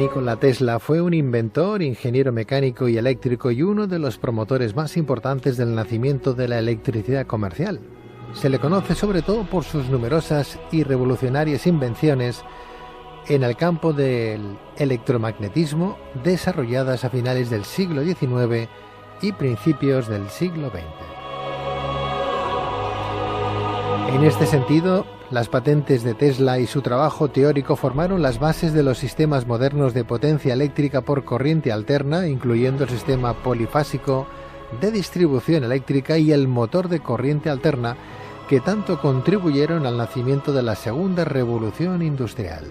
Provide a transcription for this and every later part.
Nikola Tesla fue un inventor, ingeniero mecánico y eléctrico y uno de los promotores más importantes del nacimiento de la electricidad comercial. Se le conoce sobre todo por sus numerosas y revolucionarias invenciones en el campo del electromagnetismo desarrolladas a finales del siglo XIX y principios del siglo XX. En este sentido, las patentes de Tesla y su trabajo teórico formaron las bases de los sistemas modernos de potencia eléctrica por corriente alterna, incluyendo el sistema polifásico de distribución eléctrica y el motor de corriente alterna, que tanto contribuyeron al nacimiento de la segunda revolución industrial.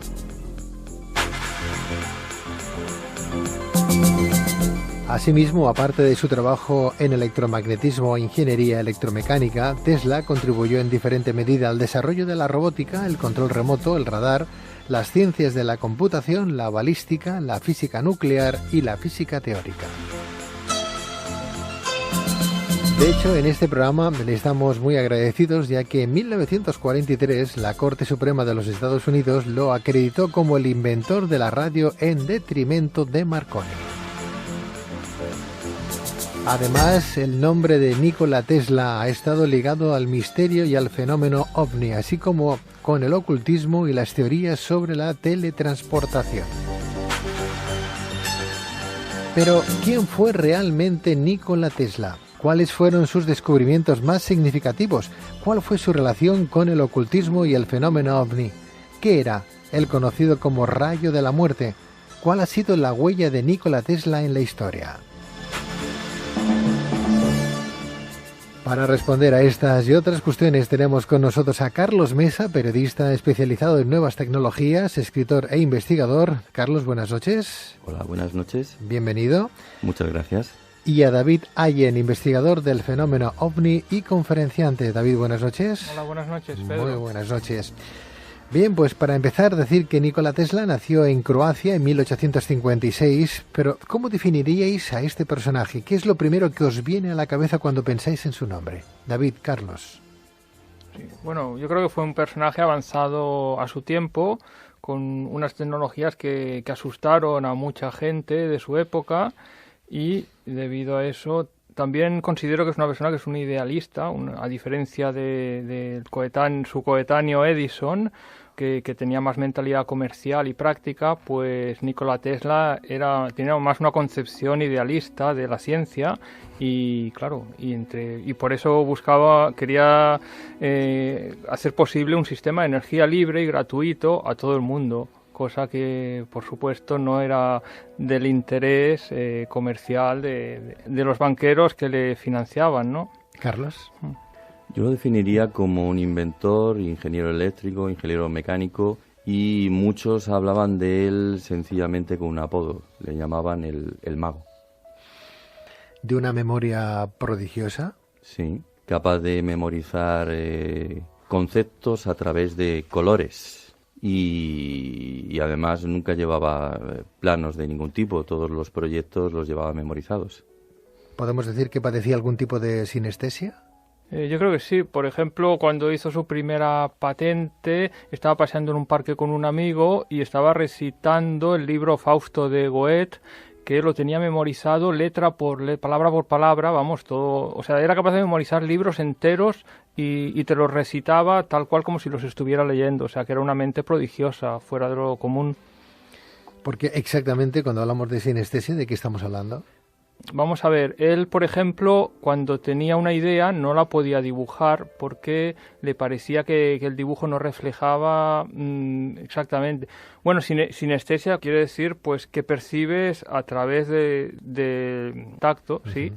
Asimismo, aparte de su trabajo en electromagnetismo e ingeniería electromecánica, Tesla contribuyó en diferente medida al desarrollo de la robótica, el control remoto, el radar, las ciencias de la computación, la balística, la física nuclear y la física teórica. De hecho, en este programa le estamos muy agradecidos, ya que en 1943 la Corte Suprema de los Estados Unidos lo acreditó como el inventor de la radio en detrimento de Marconi. Además, el nombre de Nikola Tesla ha estado ligado al misterio y al fenómeno ovni, así como con el ocultismo y las teorías sobre la teletransportación. Pero, ¿quién fue realmente Nikola Tesla? ¿Cuáles fueron sus descubrimientos más significativos? ¿Cuál fue su relación con el ocultismo y el fenómeno ovni? ¿Qué era el conocido como rayo de la muerte? ¿Cuál ha sido la huella de Nikola Tesla en la historia? Para responder a estas y otras cuestiones tenemos con nosotros a Carlos Mesa, periodista especializado en nuevas tecnologías, escritor e investigador. Carlos, buenas noches. Hola, buenas noches. Bienvenido. Muchas gracias. Y a David Allen, investigador del fenómeno OVNI y conferenciante. David, buenas noches. Hola, buenas noches, Pedro. Muy buenas noches. Bien, pues para empezar, decir que Nikola Tesla nació en Croacia en 1856, pero ¿cómo definiríais a este personaje? ¿Qué es lo primero que os viene a la cabeza cuando pensáis en su nombre? David, Carlos. Sí, bueno, yo creo que fue un personaje avanzado a su tiempo, con unas tecnologías que asustaron a mucha gente de su época, y debido a eso también considero que es una persona que es un idealista, a diferencia de su coetáneo Edison, que tenía más mentalidad comercial y práctica. Pues Nikola Tesla tenía más una concepción idealista de la ciencia y claro, y por eso quería hacer posible un sistema de energía libre y gratuito a todo el mundo, cosa que por supuesto no era del interés comercial de los banqueros que le financiaban, ¿no? Carlos. Yo lo definiría como un inventor, ingeniero eléctrico, ingeniero mecánico, y muchos hablaban de él sencillamente con un apodo, le llamaban el mago. ¿De una memoria prodigiosa? Sí, capaz de memorizar conceptos a través de colores. Y además nunca llevaba planos de ningún tipo, todos los proyectos los llevaba memorizados. ¿Podemos decir que padecía algún tipo de sinestesia? Yo creo que sí. Por ejemplo, cuando hizo su primera patente, estaba paseando en un parque con un amigo y estaba recitando el libro Fausto de Goethe, que lo tenía memorizado palabra por palabra, vamos, todo. O sea, era capaz de memorizar libros enteros y te los recitaba tal cual como si los estuviera leyendo. O sea, que era una mente prodigiosa, fuera de lo común. Porque exactamente cuando hablamos de sinestesia, ¿de qué estamos hablando? Vamos a ver, él, por ejemplo, cuando tenía una idea no la podía dibujar porque le parecía que el dibujo no reflejaba exactamente. Bueno, sinestesia quiere decir pues que percibes a través de tacto, ¿sí?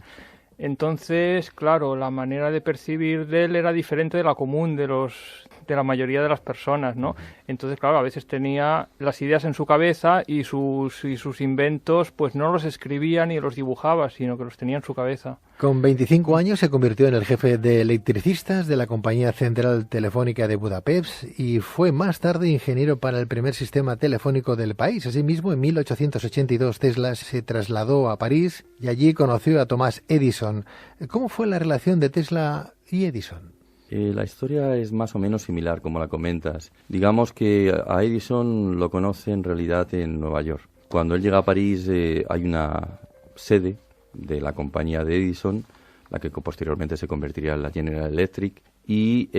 Entonces, claro, la manera de percibir de él era diferente de la común de la mayoría de las personas, ¿no? Entonces, claro, a veces tenía las ideas en su cabeza y sus inventos pues no los escribía ni los dibujaba, sino que los tenía en su cabeza. Con 25 años se convirtió en el jefe de electricistas de la Compañía Central Telefónica de Budapest y fue más tarde ingeniero para el primer sistema telefónico del país. Asimismo, en 1882 Tesla se trasladó a París y allí conoció a Thomas Edison. ¿Cómo fue la relación de Tesla y Edison? La historia es más o menos similar, como la comentas. Digamos que a Edison lo conoce en realidad en Nueva York. Cuando él llega a París hay una sede de la compañía de Edison, la que posteriormente se convertiría en la General Electric, y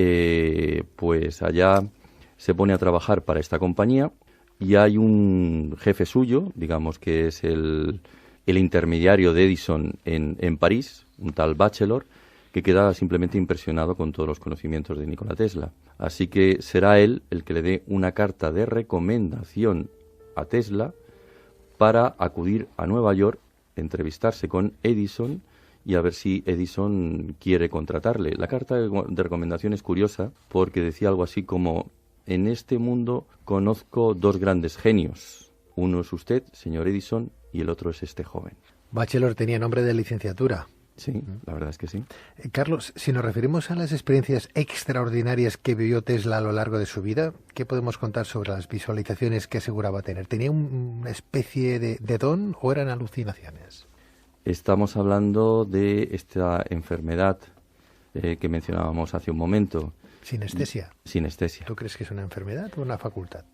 pues allá se pone a trabajar para esta compañía y hay un jefe suyo, digamos que es el intermediario de Edison en París, un tal Bachelor, que queda simplemente impresionado con todos los conocimientos de Nikola Tesla. Así que será él el que le dé una carta de recomendación a Tesla para acudir a Nueva York, entrevistarse con Edison y a ver si Edison quiere contratarle. La carta de recomendación es curiosa porque decía algo así como: en este mundo conozco dos grandes genios. Uno es usted, señor Edison, y el otro es este joven. Bachelor tenía nombre de licenciatura. Sí, la verdad es que sí. Carlos, si nos referimos a las experiencias extraordinarias que vivió Tesla a lo largo de su vida, ¿qué podemos contar sobre las visualizaciones que aseguraba tener? ¿Tenía una especie de don o eran alucinaciones? Estamos hablando de esta enfermedad que mencionábamos hace un momento. Sinestesia. Sinestesia. ¿Tú crees que es una enfermedad o una facultad?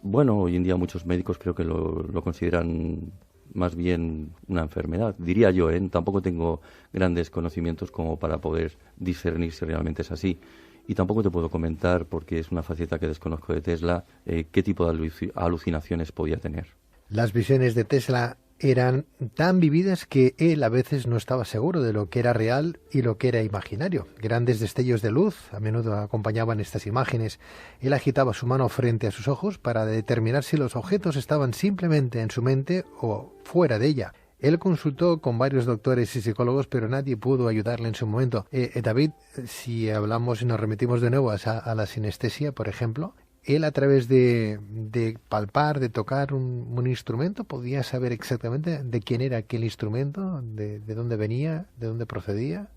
Bueno, hoy en día muchos médicos creo que lo consideran más bien una enfermedad, diría yo, ¿eh? Tampoco tengo grandes conocimientos como para poder discernir si realmente es así. Y tampoco te puedo comentar, porque es una faceta que desconozco de Tesla, qué tipo de alucinaciones podía tener. Las visiones de Tesla eran tan vividas que él a veces no estaba seguro de lo que era real y lo que era imaginario. Grandes destellos de luz a menudo acompañaban estas imágenes. Él agitaba su mano frente a sus ojos para determinar si los objetos estaban simplemente en su mente o fuera de ella. Él consultó con varios doctores y psicólogos, pero nadie pudo ayudarle en su momento. David, si hablamos y nos remitimos de nuevo a la sinestesia, por ejemplo, él a través de palpar, de tocar un instrumento, podía saber exactamente de quién era aquel instrumento, de dónde venía, de dónde procedía.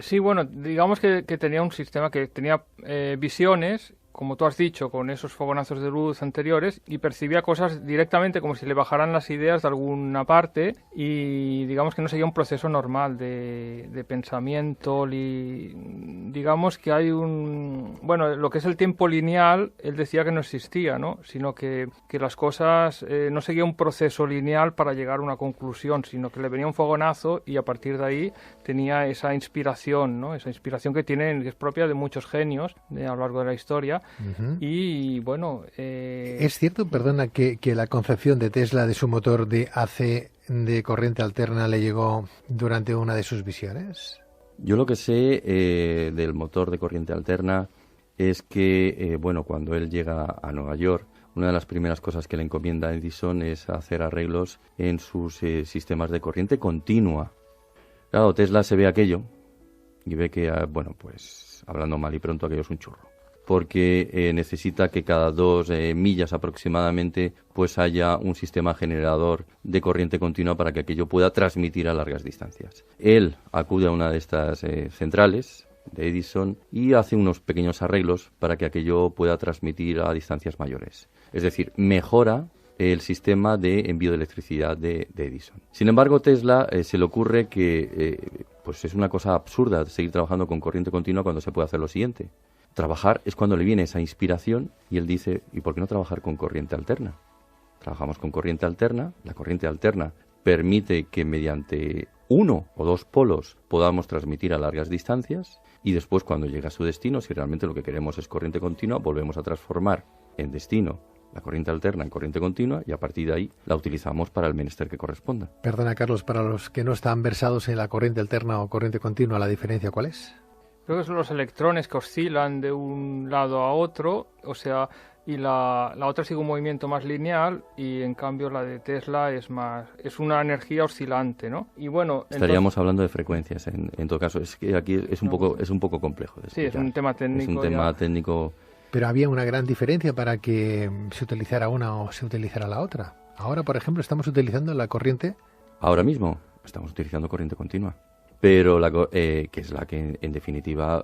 Sí, bueno, digamos que tenía un sistema que tenía visiones, como tú has dicho, con esos fogonazos de luz anteriores, y percibía cosas directamente como si le bajaran las ideas de alguna parte, y digamos que no seguía un proceso normal de pensamiento. Digamos que hay bueno, lo que es el tiempo lineal, él decía que no existía, ¿no? Sino que las cosas no seguía un proceso lineal para llegar a una conclusión, sino que le venía un fogonazo y a partir de ahí tenía esa inspiración, ¿no? Esa inspiración que es propia de muchos genios a lo largo de la historia. Uh-huh. Y bueno... ¿Es cierto, perdona, que la concepción de Tesla de su motor de AC de corriente alterna le llegó durante una de sus visiones? Yo lo que sé del motor de corriente alterna es que, bueno, cuando él llega a Nueva York, una de las primeras cosas que le encomienda a Edison es hacer arreglos en sus sistemas de corriente continua. Claro, Tesla se ve aquello y ve que, bueno, pues hablando mal y pronto, aquello es un churro. Porque necesita que cada 2 millas aproximadamente pues haya un sistema generador de corriente continua para que aquello pueda transmitir a largas distancias. Él acude a una de estas centrales de Edison y hace unos pequeños arreglos para que aquello pueda transmitir a distancias mayores. Es decir, mejora el sistema de envío de electricidad de Edison. Sin embargo, Tesla se le ocurre que pues es una cosa absurda seguir trabajando con corriente continua cuando se puede hacer lo siguiente. Trabajar es cuando le viene esa inspiración y él dice, ¿y por qué no trabajar con corriente alterna? Trabajamos con corriente alterna. La corriente alterna permite que mediante 1 o 2 polos podamos transmitir a largas distancias y después cuando llega a su destino, si realmente lo que queremos es corriente continua, volvemos a transformar en destino la corriente alterna en corriente continua y a partir de ahí la utilizamos para el menester que corresponda. Perdona, Carlos, para los que no están versados en la corriente alterna o corriente continua, ¿la diferencia cuál es? Creo que son los electrones que oscilan de un lado a otro, o sea, y la otra sigue un movimiento más lineal y en cambio la de Tesla es una energía oscilante, ¿no? Y bueno, estaríamos hablando de frecuencias en todo caso. Es que aquí es un poco complejo de explicar. Sí, es un tema técnico. Es un tema técnico. Pero había una gran diferencia para que se utilizara una o se utilizara la otra. Ahora, por ejemplo, estamos utilizando la corriente. Ahora mismo estamos utilizando corriente continua. Pero que es la que en definitiva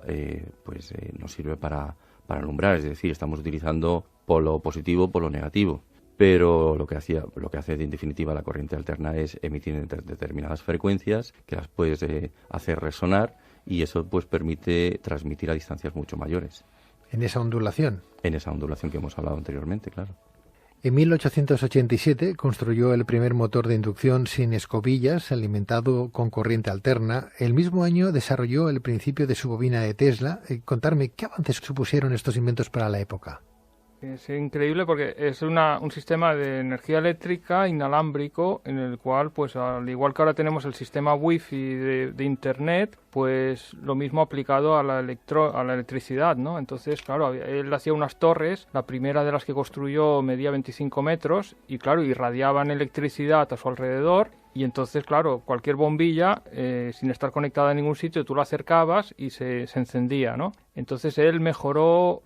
nos sirve para alumbrar, es decir, estamos utilizando polo positivo, polo negativo. Pero lo que hace en definitiva la corriente alterna es emitir determinadas frecuencias que las puedes hacer resonar y eso pues permite transmitir a distancias mucho mayores. ¿En esa ondulación? En esa ondulación que hemos hablado anteriormente, claro. En 1887 construyó el primer motor de inducción sin escobillas, alimentado con corriente alterna. El mismo año desarrolló el principio de su bobina de Tesla. Contarme, ¿qué avances supusieron estos inventos para la época? Es increíble porque es un sistema de energía eléctrica inalámbrico en el cual, pues al igual que ahora tenemos el sistema Wi-Fi de Internet, pues lo mismo aplicado a la electricidad, ¿no? Entonces, claro, él hacía unas torres, la primera de las que construyó medía 25 metros y, claro, irradiaban electricidad a su alrededor. Y entonces, claro, cualquier bombilla, sin estar conectada a ningún sitio, tú la acercabas y se encendía, ¿no? Entonces él mejoró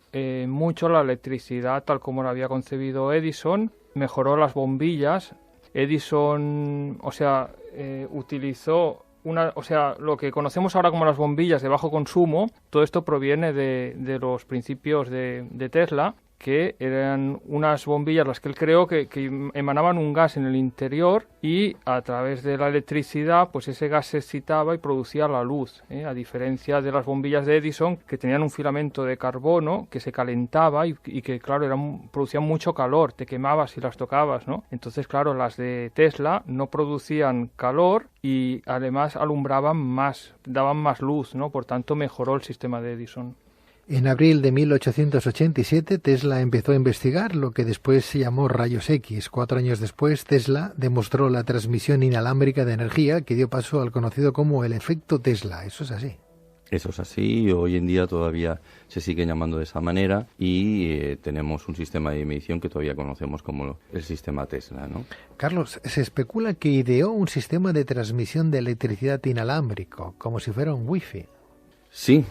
mucho la electricidad tal como la había concebido Edison, mejoró las bombillas. Edison, utilizó lo que conocemos ahora como las bombillas de bajo consumo. Todo esto proviene de los principios de Tesla, que eran unas bombillas las que él creó que emanaban un gas en el interior y a través de la electricidad pues ese gas se excitaba y producía la luz, a diferencia de las bombillas de Edison que tenían un filamento de carbono que se calentaba y que claro producían mucho calor, te quemabas si las tocabas, ¿no? Entonces claro, las de Tesla no producían calor y además alumbraban más, daban más luz, ¿no? Por tanto mejoró el sistema de Edison. En abril de 1887, Tesla empezó a investigar lo que después se llamó rayos X. 4 años después, Tesla demostró la transmisión inalámbrica de energía que dio paso al conocido como el efecto Tesla. ¿Eso es así? Eso es así. Hoy en día todavía se sigue llamando de esa manera y tenemos un sistema de medición que todavía conocemos como el sistema Tesla, ¿no? Carlos, se especula que ideó un sistema de transmisión de electricidad inalámbrico, como si fuera un Wi-Fi. Sí.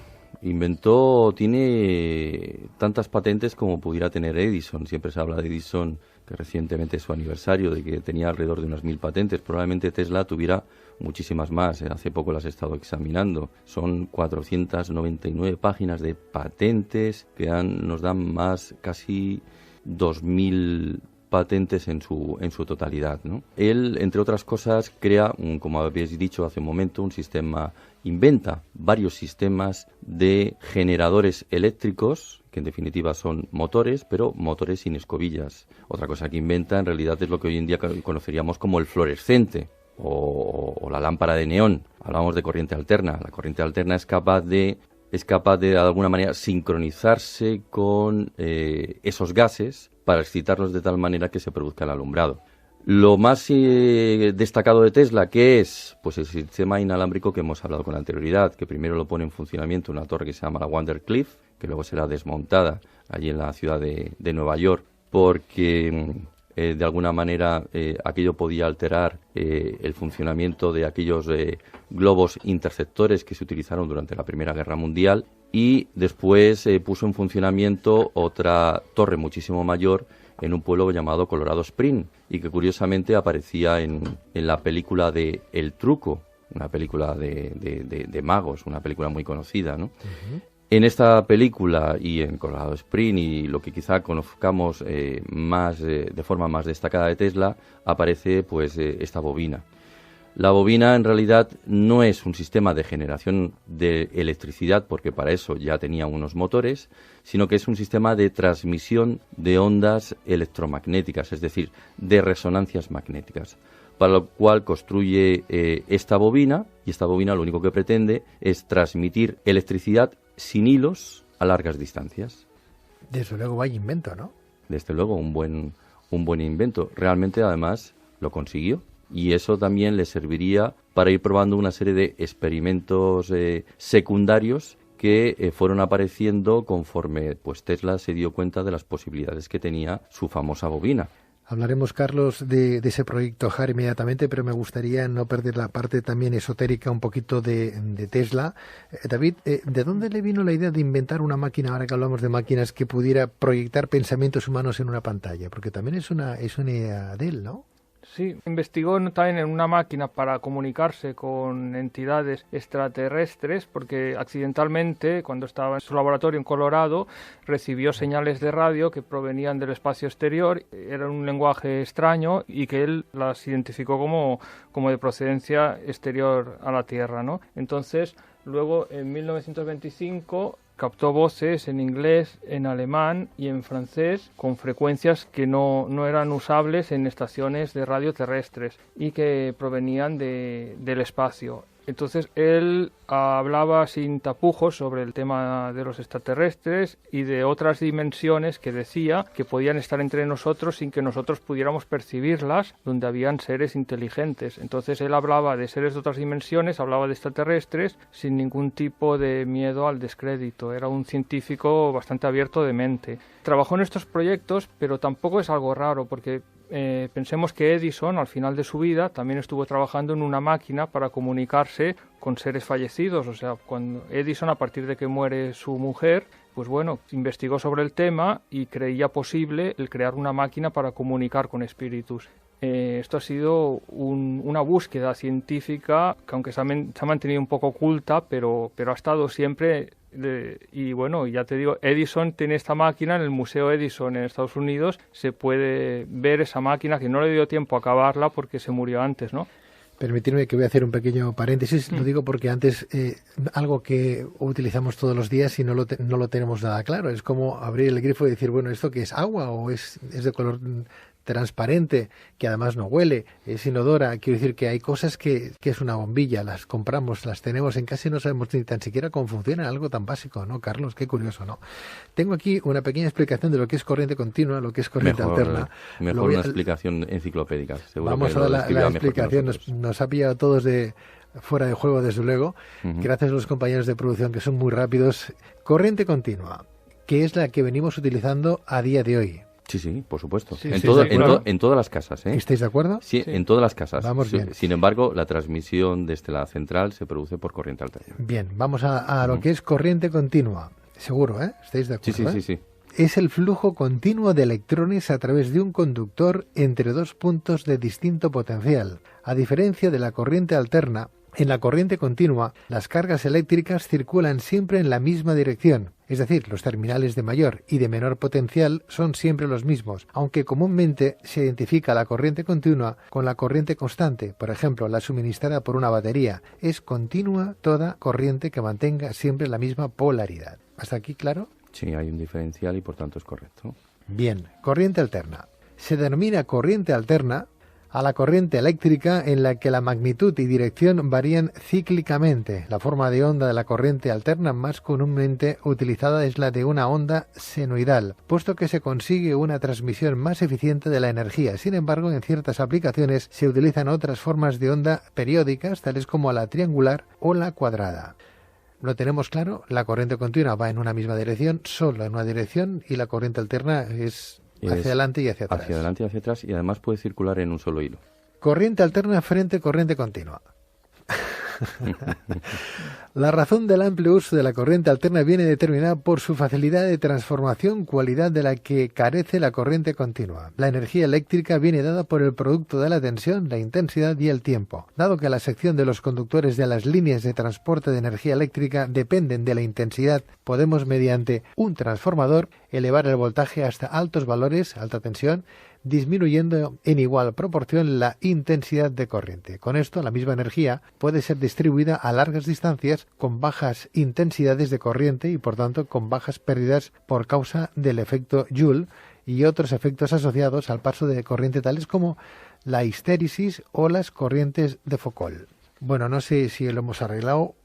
Tiene tantas patentes como pudiera tener Edison. Siempre se habla de Edison, que recientemente es su aniversario, de que tenía alrededor de unas 1000 patentes. Probablemente Tesla tuviera muchísimas más. Hace poco las he estado examinando. Son 499 páginas de patentes que nos dan más casi 2000 patentes en su totalidad, ¿no? Él, entre otras cosas, crea, como habéis dicho hace un momento, inventa varios sistemas de generadores eléctricos, que en definitiva son motores, pero motores sin escobillas. Otra cosa que inventa en realidad es lo que hoy en día conoceríamos como el fluorescente o la lámpara de neón. Hablamos de corriente alterna. La corriente alterna es capaz de alguna manera sincronizarse con esos gases para excitarlos de tal manera que se produzca el alumbrado. Lo más destacado de Tesla, ¿qué es? Pues el sistema inalámbrico que hemos hablado con anterioridad, que primero lo pone en funcionamiento una torre que se llama la Vandercliff, que luego será desmontada allí en la ciudad de Nueva York, porque de alguna manera aquello podía alterar el funcionamiento de aquellos globos interceptores que se utilizaron durante la Primera Guerra Mundial, y después puso en funcionamiento otra torre muchísimo mayor en un pueblo llamado Colorado Springs, y que curiosamente aparecía en la película de El Truco, una película de magos, una película muy conocida, ¿no? Uh-huh. En esta película y en Colorado Springs, y lo que quizá conozcamos más de forma más destacada de Tesla, aparece pues esta bobina. La bobina en realidad no es un sistema de generación de electricidad, porque para eso ya tenía unos motores, sino que es un sistema de transmisión de ondas electromagnéticas, es decir, de resonancias magnéticas, para lo cual construye esta bobina, y esta bobina lo único que pretende es transmitir electricidad sin hilos a largas distancias. Desde luego vaya invento, ¿no? Desde luego, un buen invento. Realmente, además, lo consiguió. Y eso también le serviría para ir probando una serie de experimentos secundarios que fueron apareciendo conforme pues Tesla se dio cuenta de las posibilidades que tenía su famosa bobina. Hablaremos, Carlos, de ese proyecto HAR inmediatamente, pero me gustaría no perder la parte también esotérica un poquito de Tesla. David, ¿de dónde le vino la idea de inventar una máquina, ahora que hablamos de máquinas, que pudiera proyectar pensamientos humanos en una pantalla? Porque también es una idea de él, ¿no? Sí, investigó también en una máquina para comunicarse con entidades extraterrestres, porque accidentalmente, cuando estaba en su laboratorio en Colorado, recibió señales de radio que provenían del espacio exterior. Era un lenguaje extraño y que él las identificó como de procedencia exterior a la Tierra, ¿no? Entonces, luego, en 1925, captó voces en inglés, en alemán y en francés con frecuencias que no eran usables en estaciones de radio terrestres y que provenían del espacio. Entonces él hablaba sin tapujos sobre el tema de los extraterrestres y de otras dimensiones que decía que podían estar entre nosotros sin que nosotros pudiéramos percibirlas, donde habían seres inteligentes. Entonces él hablaba de seres de otras dimensiones, hablaba de extraterrestres sin ningún tipo de miedo al descrédito. Era un científico bastante abierto de mente. Trabajó en estos proyectos, pero tampoco es algo raro porque pensemos que Edison, al final de su vida, también estuvo trabajando en una máquina para comunicarse con seres fallecidos. O sea, cuando Edison, a partir de que muere su mujer, pues bueno, investigó sobre el tema y creía posible el crear una máquina para comunicar con espíritus. Esto ha sido una búsqueda científica que, aunque se ha mantenido un poco oculta, pero ha estado siempre. Y bueno, ya te digo, Edison tiene esta máquina en el Museo Edison en Estados Unidos. Se puede ver esa máquina, que no le dio tiempo a acabarla porque se murió antes, ¿no? Permitidme que voy a hacer un pequeño paréntesis. Lo digo porque antes algo que utilizamos todos los días y no lo tenemos nada claro. Es como abrir el grifo y decir, bueno, ¿esto qué es? ¿Agua o es de color transparente, que además no huele, es inodora? Quiero decir que hay cosas que es una bombilla, las compramos, las tenemos en casa y no sabemos ni tan siquiera cómo funciona, algo tan básico, ¿no, Carlos? Qué curioso, ¿no? Tengo aquí una pequeña explicación de lo que es corriente continua, lo que es corriente alterna. Mejor una explicación enciclopédica. Seguro vamos a dar la explicación, nos ha pillado a todos fuera de juego, desde luego. Gracias a los compañeros de producción que son muy rápidos. Corriente continua, que es la que venimos utilizando a día de hoy. Sí, por supuesto. Sí, en todas las casas. ¿Estáis de acuerdo? Sí, en todas las casas. Vamos bien. Sin embargo, la transmisión desde la central se produce por corriente alterna. Bien, vamos a lo que es corriente continua. Seguro, ¿eh? ¿Estáis de acuerdo? Sí. Es el flujo continuo de electrones a través de un conductor entre dos puntos de distinto potencial. A diferencia de la corriente alterna, en la corriente continua, las cargas eléctricas circulan siempre en la misma dirección. Es decir, los terminales de mayor y de menor potencial son siempre los mismos, aunque comúnmente se identifica la corriente continua con la corriente constante, por ejemplo, la suministrada por una batería. Es continua toda corriente que mantenga siempre la misma polaridad. ¿Hasta aquí claro? Sí, hay un diferencial y por tanto es correcto. Bien, corriente alterna. Se denomina corriente alterna a la corriente eléctrica en la que la magnitud y dirección varían cíclicamente. La forma de onda de la corriente alterna más comúnmente utilizada es la de una onda senoidal, puesto que se consigue una transmisión más eficiente de la energía. Sin embargo, en ciertas aplicaciones se utilizan otras formas de onda periódicas, tales como la triangular o la cuadrada. ¿Lo tenemos claro? La corriente continua va en una misma dirección, solo en una dirección, y la corriente alterna es hacia adelante y hacia atrás. Hacia adelante y hacia atrás, y además puede circular en un solo hilo. Corriente alterna frente corriente continua. La razón del amplio uso de la corriente alterna viene determinada por su facilidad de transformación, cualidad de la que carece la corriente continua. La energía eléctrica viene dada por el producto de la tensión, la intensidad y el tiempo. Dado que la sección de los conductores de las líneas de transporte de energía eléctrica dependen de la intensidad, podemos, mediante un transformador, elevar el voltaje hasta altos valores, alta tensión, disminuyendo en igual proporción la intensidad de corriente. Con esto, la misma energía puede ser distribuida a largas distancias con bajas intensidades de corriente y, por tanto, con bajas pérdidas por causa del efecto Joule y otros efectos asociados al paso de corriente, tales como la histéresis o las corrientes de Foucault. Bueno, no sé si lo hemos arreglado.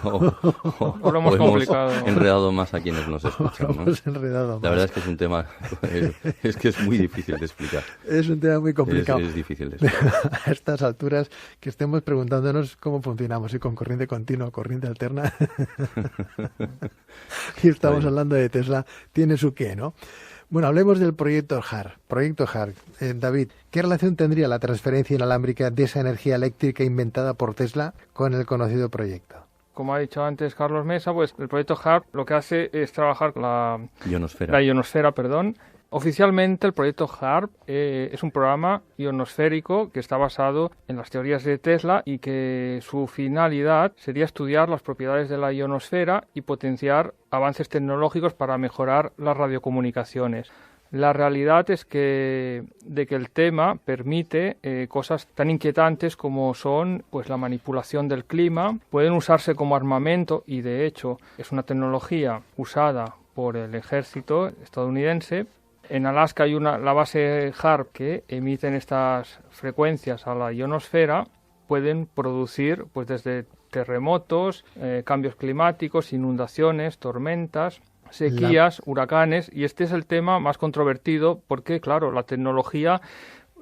Lo hemos complicado. Enredado más a quienes nos escuchan, ¿no? Enredado más. La verdad es que es un tema, es que es muy difícil de explicar. Es un tema muy complicado. Es difícil de explicar. A estas alturas que estemos preguntándonos cómo funcionamos, si con corriente continua o corriente alterna. Y estamos hablando de Tesla, tiene su qué, ¿no? Bueno, hablemos del proyecto HARP. Proyecto HARP. David, ¿qué relación tendría la transferencia inalámbrica de esa energía eléctrica inventada por Tesla con el conocido proyecto? Como ha dicho antes Carlos Mesa, pues el proyecto HARP lo que hace es trabajar con la ionosfera. Oficialmente el proyecto HARP es un programa ionosférico que está basado en las teorías de Tesla y que su finalidad sería estudiar las propiedades de la ionosfera y potenciar avances tecnológicos para mejorar las radiocomunicaciones. La realidad es que el tema permite cosas tan inquietantes como son pues la manipulación del clima, pueden usarse como armamento y de hecho es una tecnología usada por el ejército estadounidense. En Alaska hay la base HAARP que emiten estas frecuencias a la ionosfera, pueden producir pues desde terremotos, cambios climáticos, inundaciones, tormentas, sequías, huracanes, y este es el tema más controvertido porque, claro, la tecnología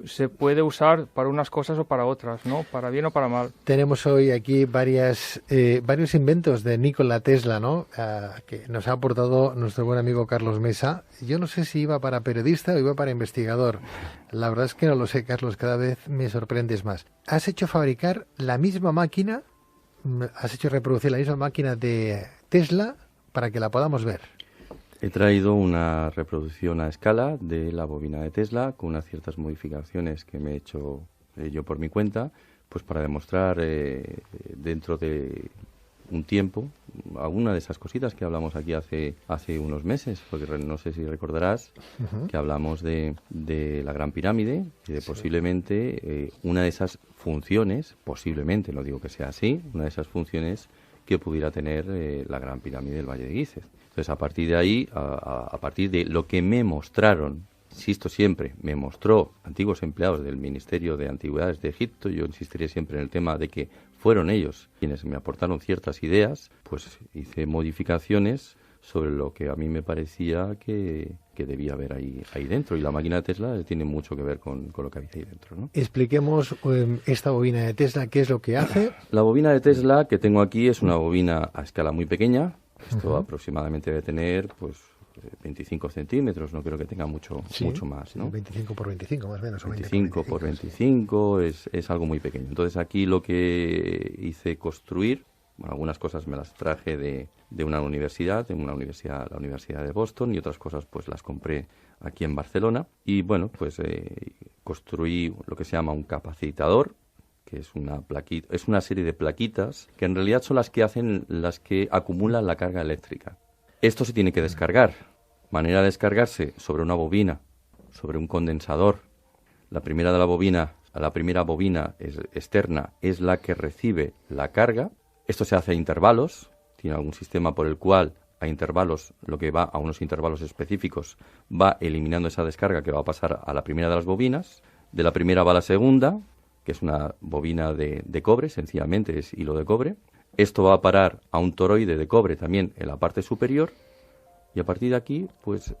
se puede usar para unas cosas o para otras, ¿no? Para bien o para mal. Tenemos hoy aquí varios inventos de Nikola Tesla, ¿no? Que nos ha aportado nuestro buen amigo Carlos Mesa. Yo no sé si iba para periodista o iba para investigador. La verdad es que no lo sé, Carlos, cada vez me sorprendes más. Has hecho fabricar la misma máquina, has hecho reproducir la misma máquina de Tesla para que la podamos ver. He traído una reproducción a escala de la bobina de Tesla con unas ciertas modificaciones que me he hecho yo por mi cuenta, pues para demostrar dentro de un tiempo alguna de esas cositas que hablamos aquí hace unos meses, porque no sé si recordarás que hablamos de la Gran Pirámide y de posiblemente una de esas funciones, posiblemente, no digo que sea así, una de esas funciones que pudiera tener la Gran Pirámide del Valle de Gízes. Entonces, a partir de ahí, a partir de lo que me mostraron, insisto siempre, me mostró antiguos empleados del Ministerio de Antigüedades de Egipto, yo insistiré siempre en el tema de que fueron ellos quienes me aportaron ciertas ideas, pues hice modificaciones sobre lo que a mí me parecía que debía haber ahí dentro. Y la máquina de Tesla tiene mucho que ver con lo que había ahí dentro, ¿no? Expliquemos esta bobina de Tesla, ¿qué es lo que hace? La bobina de Tesla que tengo aquí es una bobina a escala muy pequeña. Esto aproximadamente debe tener, pues, 25 centímetros, no creo que tenga mucho más, ¿no? 25 por 25 más o menos. 25 por 25 es algo muy pequeño. Entonces aquí lo que hice construir, bueno, algunas cosas me las traje de una universidad, la Universidad de Boston, y otras cosas pues las compré aquí en Barcelona. Y bueno, pues construí lo que se llama un capacitador, que es una serie de plaquitas que en realidad son las que acumulan la carga eléctrica. Esto se tiene que descargar. Manera de descargarse sobre una bobina, sobre un condensador. La primera bobina externa es la que recibe la carga. Esto se hace a intervalos. Tiene algún sistema por el cual a intervalos, lo que va a unos intervalos específicos, va eliminando esa descarga que va a pasar a la primera de las bobinas. De la primera va a la segunda, que es una bobina de cobre, sencillamente es hilo de cobre. Esto va a parar a un toroide de cobre también en la parte superior, y a partir de aquí, pues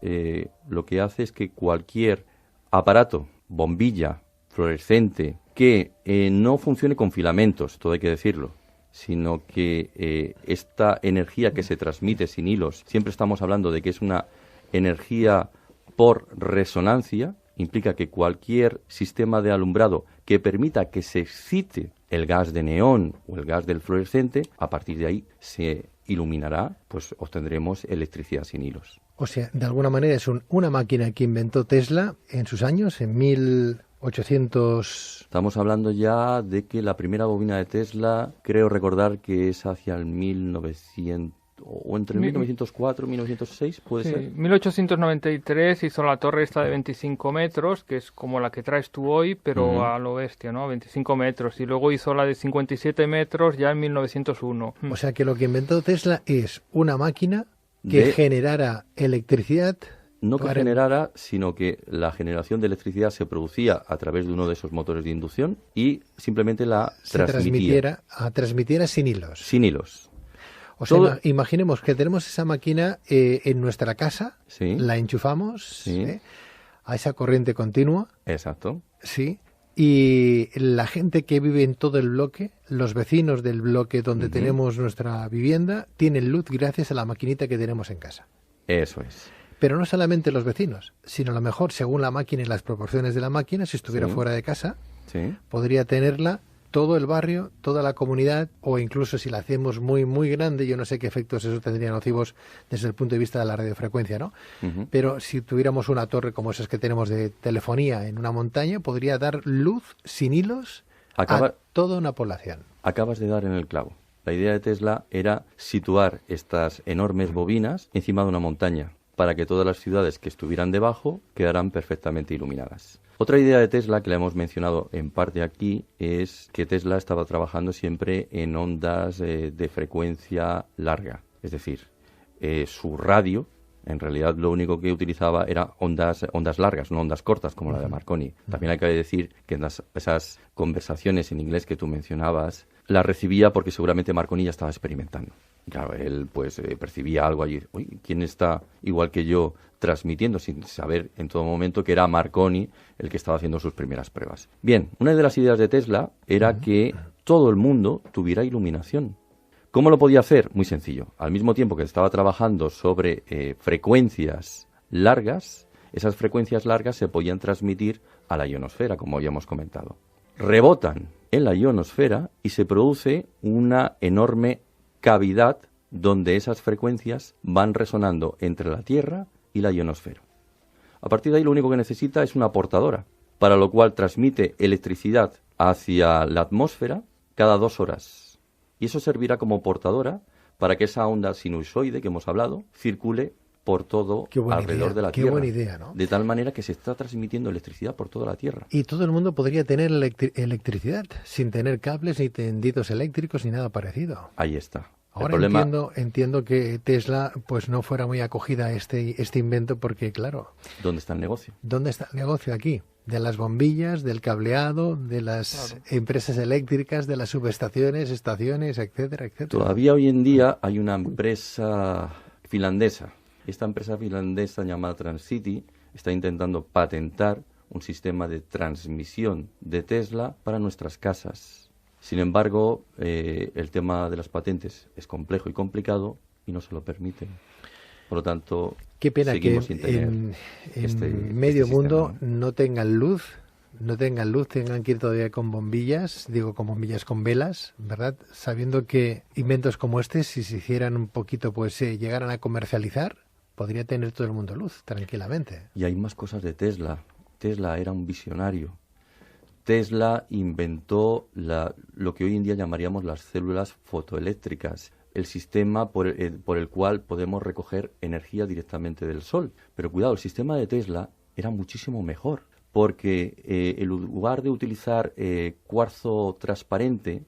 lo que hace es que cualquier aparato, bombilla, fluorescente, que no funcione con filamentos, todo hay que decirlo, sino que esta energía que se transmite sin hilos, siempre estamos hablando de que es una energía por resonancia, implica que cualquier sistema de alumbrado que permita que se excite el gas de neón o el gas del fluorescente, a partir de ahí se iluminará, pues obtendremos electricidad sin hilos. O sea, de alguna manera es una máquina que inventó Tesla en sus años, en 1800... Estamos hablando ya de que la primera bobina de Tesla, creo recordar que es hacia el 1900... o entre 1904 y 1906, ¿puede ser? 1893 hizo la torre esta de 25 metros, que es como la que traes tú hoy, pero a lo bestia, ¿no? 25 metros. Y luego hizo la de 57 metros ya en 1901. O sea que lo que inventó Tesla es una máquina que generara electricidad. No que generara, sino que la generación de electricidad se producía a través de uno de esos motores de inducción y simplemente la transmitiera sin hilos. Sin hilos. O sea, imaginemos que tenemos esa máquina en nuestra casa, la enchufamos a esa corriente continua. Exacto. Sí. Y la gente que vive en todo el bloque, los vecinos del bloque donde tenemos nuestra vivienda, tienen luz gracias a la maquinita que tenemos en casa. Eso es. Pero no solamente los vecinos, sino a lo mejor, según la máquina y las proporciones de la máquina, si estuviera fuera de casa, podría tenerla todo el barrio, toda la comunidad, o incluso si la hacemos muy, muy grande, yo no sé qué efectos eso tendría nocivos desde el punto de vista de la radiofrecuencia, ¿no? Pero si tuviéramos una torre como esas que tenemos de telefonía en una montaña, podría dar luz sin hilos a toda una población. Acabas de dar en el clavo. La idea de Tesla era situar estas enormes bobinas encima de una montaña, para que todas las ciudades que estuvieran debajo quedaran perfectamente iluminadas. Otra idea de Tesla, que la hemos mencionado en parte aquí, es que Tesla estaba trabajando siempre en ondas de frecuencia larga. Es decir, su radio, en realidad lo único que utilizaba era ondas largas, no ondas cortas como la de Marconi. También hay que decir que en esas conversaciones en inglés que tú mencionabas, las recibía porque seguramente Marconi ya estaba experimentando. Claro, él pues percibía algo allí. Uy, ¿quién está igual que yo transmitiendo sin saber en todo momento que era Marconi el que estaba haciendo sus primeras pruebas? Bien, una de las ideas de Tesla era que todo el mundo tuviera iluminación. ¿Cómo lo podía hacer? Muy sencillo. Al mismo tiempo que estaba trabajando sobre frecuencias largas, esas frecuencias largas se podían transmitir a la ionosfera, como habíamos comentado. Rebotan en la ionosfera y se produce una enorme cavidad donde esas frecuencias van resonando entre la Tierra y la ionosfera. A partir de ahí lo único que necesita es una portadora, para lo cual transmite electricidad hacia la atmósfera cada 2 horas. Y eso servirá como portadora para que esa onda sinusoide que hemos hablado circule por todo alrededor de la Tierra. Qué buena idea, ¿no? De tal manera que se está transmitiendo electricidad por toda la Tierra. Y todo el mundo podría tener electricidad sin tener cables ni tendidos eléctricos ni nada parecido. Ahí está. Ahora entiendo que Tesla pues no fuera muy acogida a este invento porque, claro... ¿Dónde está el negocio? ¿Dónde está el negocio aquí? De las bombillas, del cableado, de las empresas eléctricas, de las subestaciones, estaciones, etcétera, etcétera. Todavía hoy en día hay una empresa finlandesa. Esta empresa finlandesa llamada Transcity está intentando patentar un sistema de transmisión de Tesla para nuestras casas. Sin embargo, el tema de las patentes es complejo y complicado y no se lo permiten. Por lo tanto, qué pena seguimos que sin tener en medio mundo sistema, no tengan luz, tengan que ir todavía con bombillas, con velas, ¿verdad? Sabiendo que inventos como este, si se hicieran un poquito, pues llegaran a comercializar, podría tener todo el mundo luz, tranquilamente. Y hay más cosas de Tesla. Tesla era un visionario. Tesla inventó lo que hoy en día llamaríamos las células fotoeléctricas, el sistema por el cual podemos recoger energía directamente del sol. Pero cuidado, el sistema de Tesla era muchísimo mejor, porque en lugar de utilizar cuarzo transparente,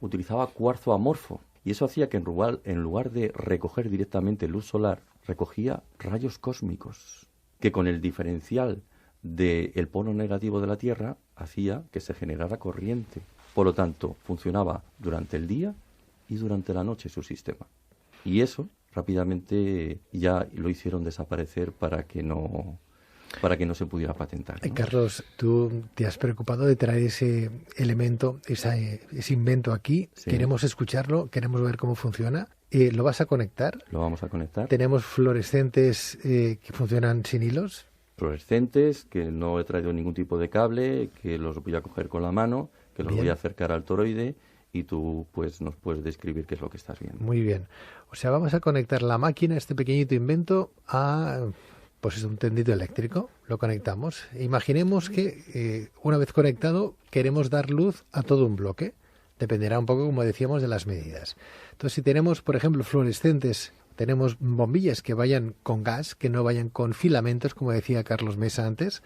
utilizaba cuarzo amorfo. Y eso hacía que en lugar de recoger directamente luz solar, recogía rayos cósmicos, que con el diferencial del polo negativo de la Tierra hacía que se generara corriente. Por lo tanto, funcionaba durante el día y durante la noche su sistema. Y eso rápidamente ya lo hicieron desaparecer para que no se pudiera patentar, ¿no? Carlos, tú te has preocupado de traer ese elemento, ese invento aquí. Sí. Queremos escucharlo, queremos ver cómo funciona. ¿Lo vas a conectar? Lo vamos a conectar. Tenemos fluorescentes que funcionan sin hilos. Fluorescentes, que no he traído ningún tipo de cable, que los voy a coger con la mano, que los voy a acercar al toroide y tú pues nos puedes describir qué es lo que estás viendo. Muy bien. O sea, vamos a conectar la máquina, este pequeñito invento, a pues es un tendido eléctrico. Lo conectamos. Imaginemos que una vez conectado queremos dar luz a todo un bloque. Dependerá un poco, como decíamos, de las medidas. Entonces, si tenemos, por ejemplo, fluorescentes, tenemos bombillas que vayan con gas, que no vayan con filamentos, como decía Carlos Mesa antes,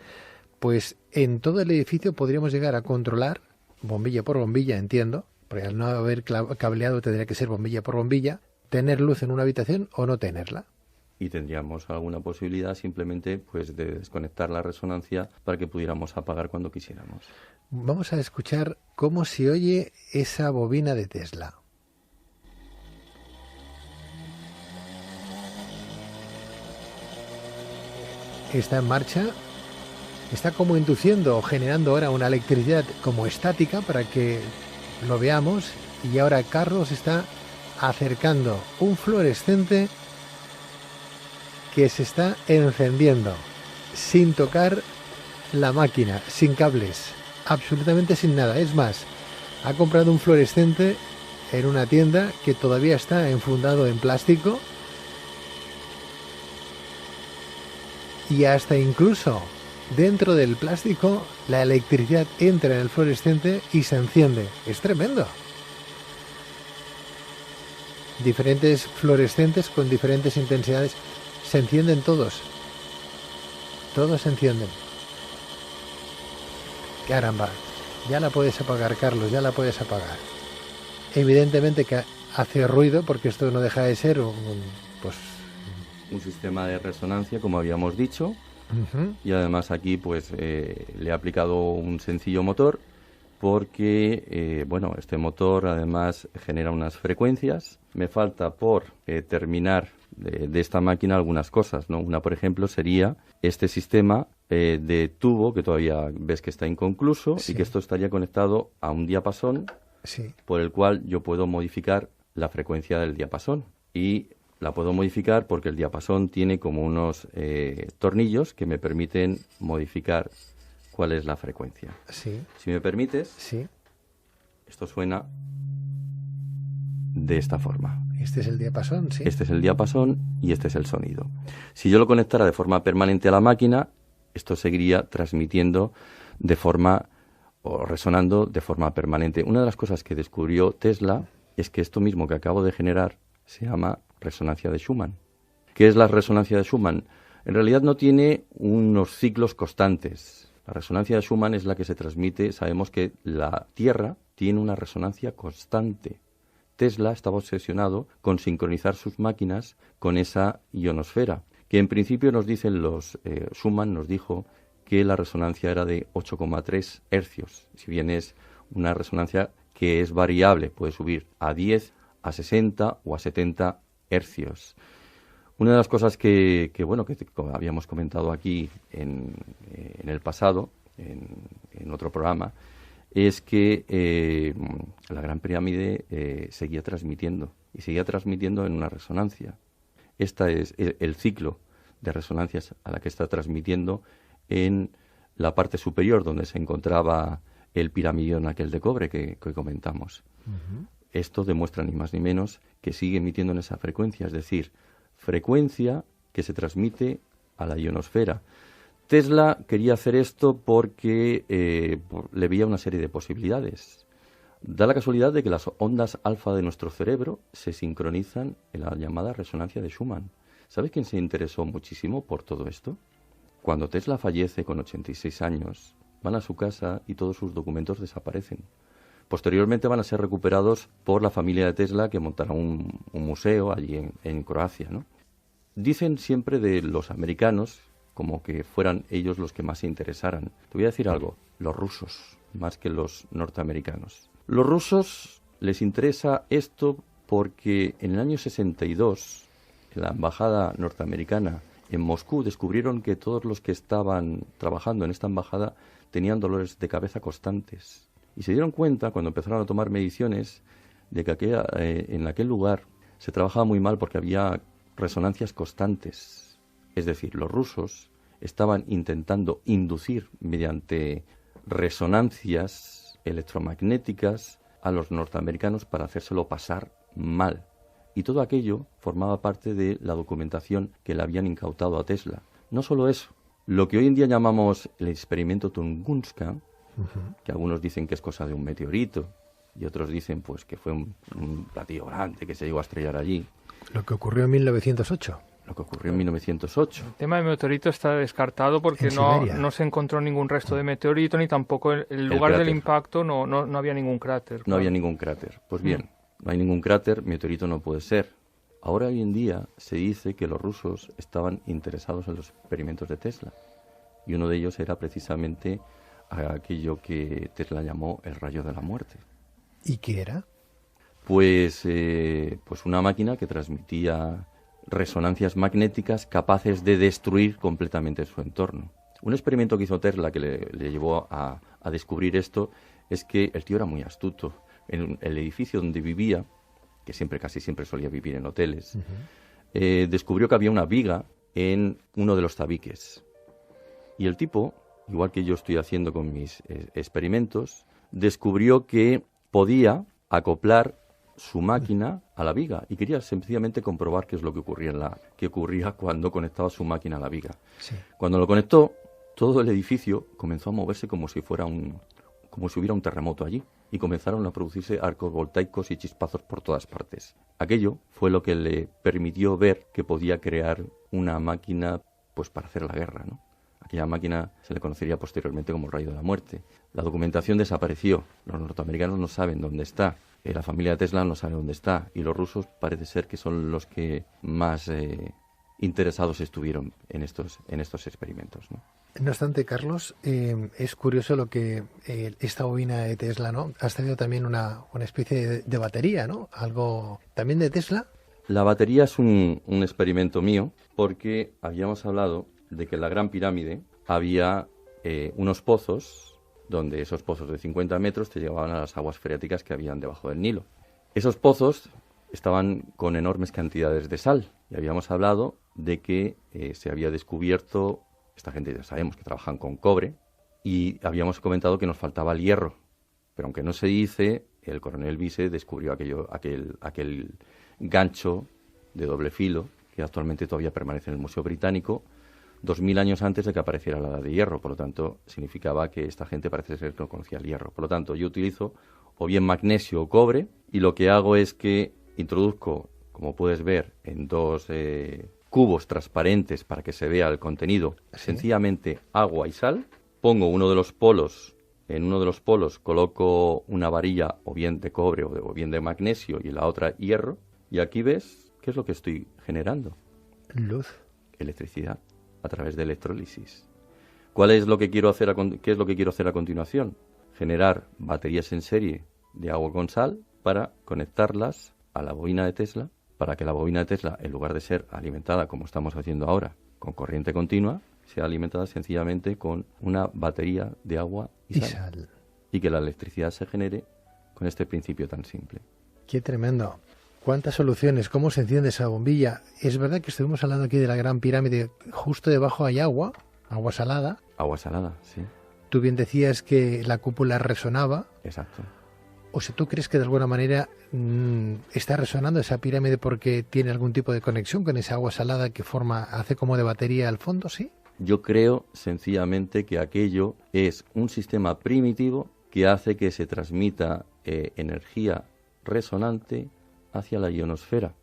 pues en todo el edificio podríamos llegar a controlar, bombilla por bombilla, entiendo, porque al no haber cableado tendría que ser bombilla por bombilla, tener luz en una habitación o no tenerla. Y tendríamos alguna posibilidad simplemente pues de desconectar la resonancia para que pudiéramos apagar cuando quisiéramos. Vamos a escuchar cómo se oye esa bobina de Tesla. Está en marcha, está como induciendo o generando ahora una electricidad como estática para que lo veamos, y ahora Carlos está acercando un fluorescente que se está encendiendo sin tocar la máquina, sin cables, absolutamente sin nada. Es más, ha comprado un fluorescente en una tienda que todavía está enfundado en plástico y hasta incluso dentro del plástico la electricidad entra en el fluorescente y se enciende. Es tremendo. Diferentes fluorescentes con diferentes intensidades. Se encienden todos. Todos se encienden. Caramba. Ya la puedes apagar, Carlos, ya la puedes apagar. Evidentemente que hace ruido porque esto no deja de ser un sistema de resonancia, como habíamos dicho. Uh-huh. Y además aquí pues le he aplicado un sencillo motor porque, este motor además genera unas frecuencias. Me falta por terminar de esta máquina algunas cosas, ¿no? Una, por ejemplo, sería este sistema de tubo que todavía ves que está inconcluso, sí, y que esto estaría conectado a un diapasón, sí, por el cual yo puedo modificar la frecuencia del diapasón. Y la puedo modificar porque el diapasón tiene como unos tornillos que me permiten modificar cuál es la frecuencia. Sí. Si me permites, sí, esto suena de esta forma. Este es el diapasón, sí. Este es el diapasón y este es el sonido. Si yo lo conectara de forma permanente a la máquina, esto seguiría transmitiendo de forma o resonando de forma permanente. Una de las cosas que descubrió Tesla es que esto mismo que acabo de generar se llama resonancia de Schumann. ¿Qué es la resonancia de Schumann? En realidad no tiene unos ciclos constantes. La resonancia de Schumann es la que se transmite. Sabemos que la Tierra tiene una resonancia constante. Tesla estaba obsesionado con sincronizar sus máquinas con esa ionosfera, que en principio nos dicen Schumann nos dijo que la resonancia era de 8,3 hercios, si bien es una resonancia que es variable, puede subir a 10, a 60 o a 70 hercios. Una de las cosas que habíamos comentado aquí en el pasado, en otro programa, es que la Gran Pirámide seguía transmitiendo en una resonancia. Este es el ciclo de resonancias a la que está transmitiendo en la parte superior, donde se encontraba el piramidón aquel de cobre que comentamos. Uh-huh. Esto demuestra ni más ni menos que sigue emitiendo en esa frecuencia, es decir, frecuencia que se transmite a la ionosfera. Tesla quería hacer esto porque le veía una serie de posibilidades. Da la casualidad de que las ondas alfa de nuestro cerebro se sincronizan en la llamada resonancia de Schumann. ¿Sabes quién se interesó muchísimo por todo esto? Cuando Tesla fallece con 86 años, van a su casa y todos sus documentos desaparecen. Posteriormente van a ser recuperados por la familia de Tesla, que montará un museo allí en Croacia, ¿no? Dicen siempre de los americanos como que fueran ellos los que más se interesaran. Te voy a decir algo, los rusos, más que los norteamericanos. Los rusos les interesa esto porque en el año 62, en la embajada norteamericana en Moscú, descubrieron que todos los que estaban trabajando en esta embajada tenían dolores de cabeza constantes. Y se dieron cuenta, cuando empezaron a tomar mediciones, de que en aquel lugar se trabajaba muy mal porque había resonancias constantes. Es decir, los rusos estaban intentando inducir mediante resonancias electromagnéticas a los norteamericanos para hacérselo pasar mal. Y todo aquello formaba parte de la documentación que le habían incautado a Tesla. No solo eso, lo que hoy en día llamamos el experimento Tunguska, uh-huh, que algunos dicen que es cosa de un meteorito y otros dicen pues que fue un platillo grande que se llegó a estrellar allí. Lo que ocurrió en 1908. Lo que ocurrió en 1908. El tema de meteorito está descartado porque no se encontró ningún resto de meteorito, ni tampoco el lugar del impacto no había ningún cráter. No había ningún cráter. Pues bien, no hay ningún cráter, meteorito no puede ser. Ahora, hoy en día, se dice que los rusos estaban interesados en los experimentos de Tesla. Y uno de ellos era precisamente aquello que Tesla llamó el rayo de la muerte. ¿Y qué era? Pues una máquina que transmitía resonancias magnéticas capaces de destruir completamente su entorno. Un experimento que hizo Tesla que le llevó a descubrir esto es que el tío era muy astuto. En el edificio donde vivía, que casi siempre solía vivir en hoteles, uh-huh, descubrió que había una viga en uno de los tabiques. Y el tipo, igual que yo estoy haciendo con mis experimentos, descubrió que podía acoplar su máquina a la viga y quería sencillamente comprobar qué es lo que ocurría cuando conectaba su máquina a la viga. Sí. Cuando lo conectó, todo el edificio comenzó a moverse como si hubiera un terremoto allí, y comenzaron a producirse arcos voltaicos y chispazos por todas partes. Aquello fue lo que le permitió ver que podía crear una máquina pues para hacer la guerra, ¿no? Aquella máquina se le conocería posteriormente como el rayo de la muerte. La documentación desapareció. Los norteamericanos no saben dónde está. La familia Tesla no sabe dónde está. Y los rusos parece ser que son los que más interesados estuvieron en estos experimentos, ¿no? No obstante, Carlos, es curioso lo que esta bobina de Tesla, ¿no? Has tenido también una especie de batería, ¿no? Algo también de Tesla. La batería es un experimento mío porque habíamos hablado de que en la Gran Pirámide había unos pozos donde esos pozos de 50 metros te llevaban a las aguas freáticas que habían debajo del Nilo. Esos pozos estaban con enormes cantidades de sal y habíamos hablado de que se había descubierto, esta gente ya sabemos que trabajan con cobre, y habíamos comentado que nos faltaba el hierro, pero aunque no se dice, el coronel Vise descubrió aquel gancho de doble filo que actualmente todavía permanece en el Museo Británico 2000 años antes de que apareciera la edad de hierro. Por lo tanto, significaba que esta gente parece ser que no conocía el hierro. Por lo tanto, yo utilizo o bien magnesio o cobre, y lo que hago es que introduzco, como puedes ver, en dos cubos transparentes para que se vea el contenido, ¿sí? Sencillamente agua y sal. Pongo en uno de los polos coloco una varilla o bien de cobre o bien de magnesio y en la otra hierro. Y aquí ves qué es lo que estoy generando. Luz. Electricidad a través de electrólisis. ¿Qué es lo que quiero hacer a continuación? Generar baterías en serie de agua con sal para conectarlas a la bobina de Tesla, para que la bobina de Tesla, en lugar de ser alimentada como estamos haciendo ahora, con corriente continua, sea alimentada sencillamente con una batería de agua y sal. Y que la electricidad se genere con este principio tan simple. ¡Qué tremendo! ¿Cuántas soluciones? ¿Cómo se enciende esa bombilla? Es verdad que estuvimos hablando aquí de la Gran Pirámide. Justo debajo hay agua salada. Agua salada, sí. Tú bien decías que la cúpula resonaba. Exacto. O sea, ¿tú crees que de alguna manera está resonando esa pirámide porque tiene algún tipo de conexión con esa agua salada que hace como de batería al fondo, sí? Yo creo sencillamente que aquello es un sistema primitivo que hace que se transmita energía resonante hacia la ionosfera.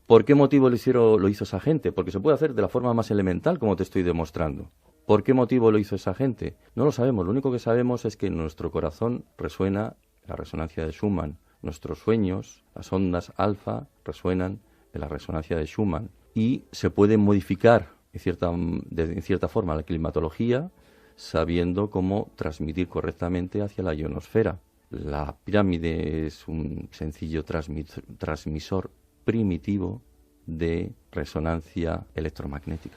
¿Por qué motivo lo hizo esa gente? Porque se puede hacer de la forma más elemental, como te estoy demostrando. ¿Por qué motivo lo hizo esa gente? No lo sabemos. Lo único que sabemos es que nuestro corazón resuena la resonancia de Schumann. Nuestros sueños, las ondas alfa, resuenan en la resonancia de Schumann. Y se puede modificar en cierta forma la climatología sabiendo cómo transmitir correctamente hacia la ionosfera. La pirámide es un sencillo transmisor primitivo de resonancia electromagnética.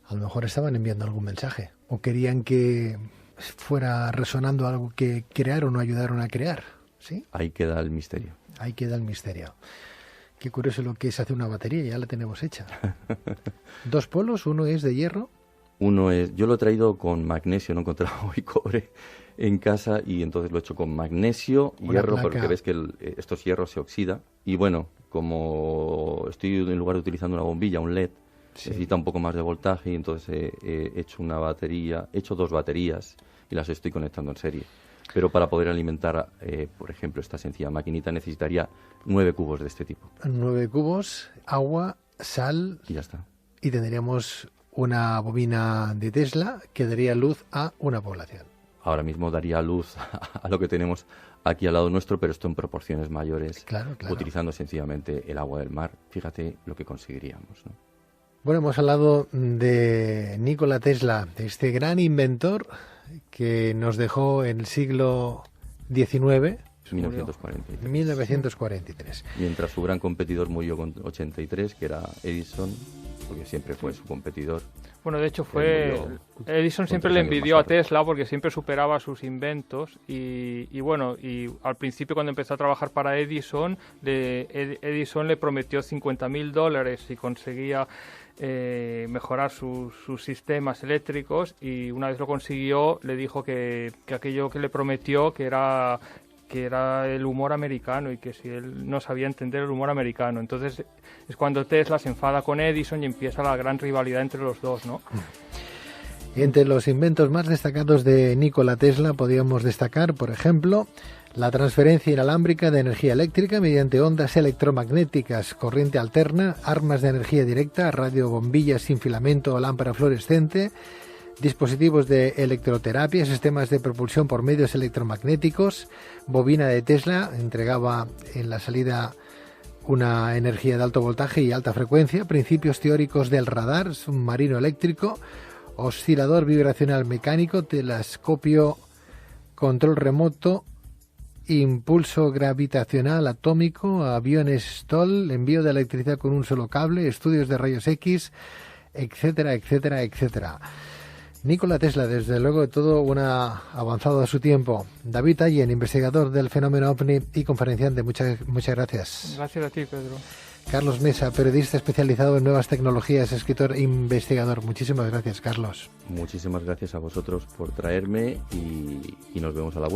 A lo mejor estaban enviando algún mensaje o querían que fuera resonando algo que crearon o ayudaron a crear, ¿sí? Ahí queda el misterio. Ahí queda el misterio. Qué curioso lo que es hacer una batería, ya la tenemos hecha. 2 polos, uno es de hierro. Yo lo he traído con magnesio, no he encontrado hoy cobre en casa y entonces lo he hecho con magnesio, hierro, porque ves que estos hierros se oxidan. Y bueno, como estoy en lugar de utilizando una bombilla, un LED, sí, necesita un poco más de voltaje y entonces he hecho he hecho 2 baterías y las estoy conectando en serie. Pero para poder alimentar, por ejemplo, esta sencilla maquinita necesitaría 9 cubos de este tipo. 9 cubos, agua, sal. Y ya está. Y tendríamos una bobina de Tesla que daría luz a una población. Ahora mismo daría luz a lo que tenemos aquí al lado nuestro, pero esto en proporciones mayores, claro. Utilizando sencillamente el agua del mar. Fíjate lo que conseguiríamos, ¿no? Bueno, hemos hablado de Nikola Tesla, de este gran inventor que nos dejó en el siglo XIX. 1943. Mientras su gran competidor murió con 83, que era Edison, porque siempre fue su competidor. Bueno, de hecho Edison siempre le envidió a Tesla porque siempre superaba sus inventos y al principio cuando empezó a trabajar para Edison le prometió $50,000 si conseguía mejorar sus sistemas eléctricos, y una vez lo consiguió le dijo que aquello que le prometió que era el humor americano y que si él no sabía entender el humor americano. Entonces es cuando Tesla se enfada con Edison y empieza la gran rivalidad entre los dos, ¿no? Entre los inventos más destacados de Nikola Tesla podríamos destacar, por ejemplo, la transferencia inalámbrica de energía eléctrica mediante ondas electromagnéticas, corriente alterna, armas de energía directa, radiobombillas sin filamento o lámpara fluorescente, dispositivos de electroterapia, sistemas de propulsión por medios electromagnéticos, bobina de Tesla, entregaba en la salida una energía de alto voltaje y alta frecuencia, principios teóricos del radar, submarino eléctrico, oscilador vibracional mecánico, telescopio, control remoto, impulso gravitacional atómico, aviones STOL, envío de electricidad con un solo cable, estudios de rayos X, etcétera, etcétera, etcétera. Nikola Tesla, desde luego, todo un avanzado a su tiempo. David Allen, investigador del fenómeno OVNI y conferenciante, muchas gracias. Gracias a ti, Pedro. Carlos Mesa, periodista especializado en nuevas tecnologías, escritor e investigador. Muchísimas gracias, Carlos. Muchísimas gracias a vosotros por traerme y nos vemos a la vuelta.